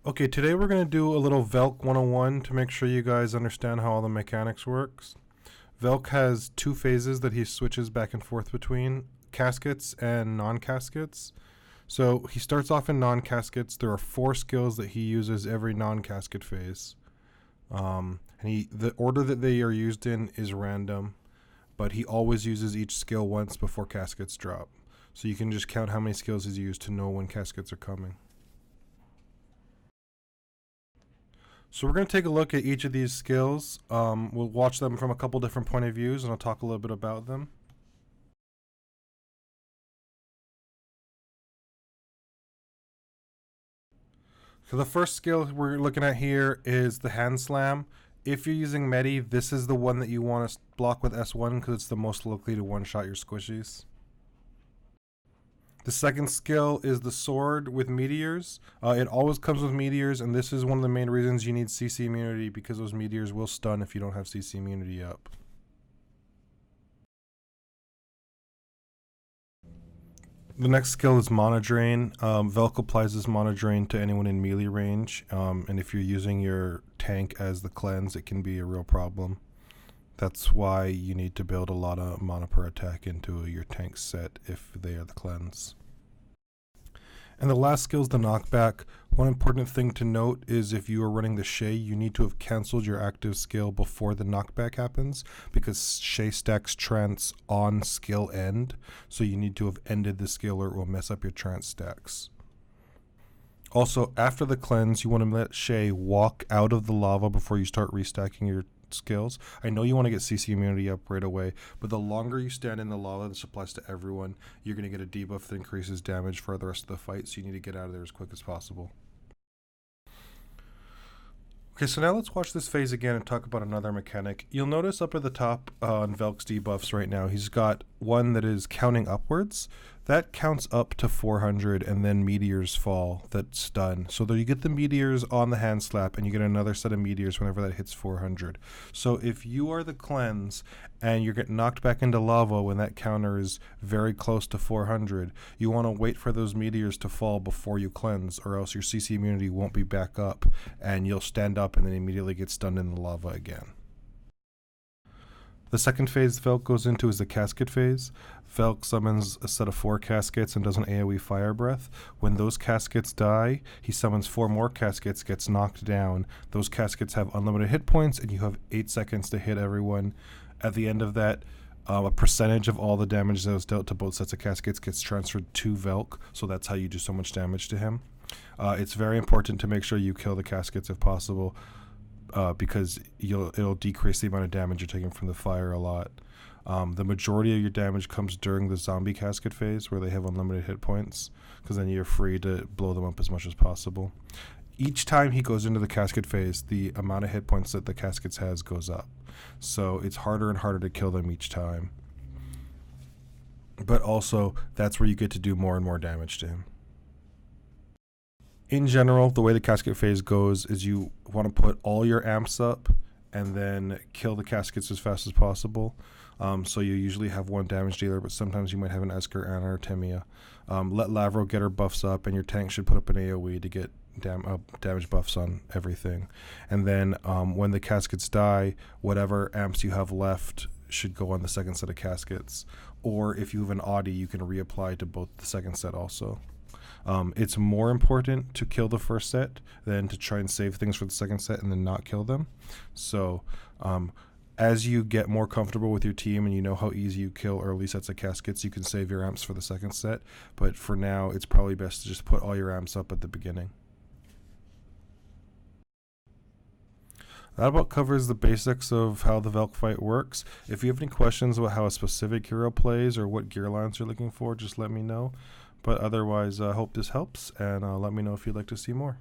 Okay, today we're going to do a little Velk 101 to make sure you guys understand how all the mechanics works. Velk has two phases that he switches back and forth between, caskets and non-caskets. So he starts off in non-caskets. There are 4 skills that he uses every non-casket phase. The order that they are used in is random, but he always uses each skill once before caskets drop. So you can just count how many skills he's used to know when caskets are coming. So we're going to take a look at each of these skills. We'll watch them from a couple different point of views, and I'll talk a little bit about them. So the first skill we're looking at here is the hand slam. If you're using Medi, this is the one that you want to block with S1 because it's the most likely to one-shot your squishies. The second skill is the sword with meteors. It always comes with meteors, and this is one of the main reasons you need CC immunity, because those meteors will stun if you don't have CC immunity up. The next skill is Mana Drain. Velk applies this Mana Drain to anyone in melee range, and if you're using your tank as the cleanse, it can be a real problem. That's why you need to build a lot of mana per attack into your tank set if they are the cleanse. And the last skill is the knockback. One important thing to note is if you are running the Shay, you need to have cancelled your active skill before the knockback happens, because Shay stacks trance on skill end, so you need to have ended the skill or it will mess up your trance stacks. Also, after the cleanse, you want to let Shay walk out of the lava before you start restacking your skills. I know you want to get CC immunity up right away, but the longer you stand in the lava, this applies to everyone, you're going to get a debuff that increases damage for the rest of the fight, so you need to get out of there as quick as possible. Okay, so now let's watch this phase again and talk about another mechanic. You'll notice up at the top on Velk's debuffs right now, he's got one that is counting upwards. That counts up to 400, and then meteors fall that stun. So there you get the meteors on the hand slap, and you get another set of meteors whenever that hits 400. So if you are the cleanse and you're getting knocked back into lava when that counter is very close to 400, you want to wait for those meteors to fall before you cleanse, or else your CC immunity won't be back up, and you'll stand up and then immediately get stunned in the lava again. The second phase Velk goes into is the casket phase. Velk summons a set of 4 caskets and does an AoE fire breath. When those caskets die, he summons 4 more caskets, gets knocked down. Those caskets have unlimited hit points, and you have 8 seconds to hit everyone. At the end of that, a percentage of all the damage that was dealt to both sets of caskets gets transferred to Velk, so that's how you do so much damage to him. It's very important to make sure you kill the caskets if possible, because it'll decrease the amount of damage you're taking from the fire a lot. The majority of your damage comes during the zombie casket phase, where they have unlimited hit points, because then you're free to blow them up as much as possible. Each time he goes into the casket phase, the amount of hit points that the caskets has goes up, so it's harder and harder to kill them each time. But also, that's where you get to do more and more damage to him. In general, the way the casket phase goes is you want to put all your amps up and then kill the caskets as fast as possible. So you usually have 1 damage dealer, but sometimes you might have an Esker, Anna, or Timia. Let Lavro get her buffs up, and your tank should put up an AoE to get damage buffs on everything. And then when the caskets die, whatever amps you have left should go on the second set of caskets. Or if you have an Audi, you can reapply to both the second set also. It's more important to kill the first set than to try and save things for the second set and then not kill them. So as you get more comfortable with your team and you know how easy you kill early sets of caskets, you can save your amps for the second set. But for now, it's probably best to just put all your amps up at the beginning. That about covers the basics of how the Velk fight works. If you have any questions about how a specific hero plays or what gear lines you're looking for, just let me know. But otherwise, I hope this helps, and let me know if you'd like to see more.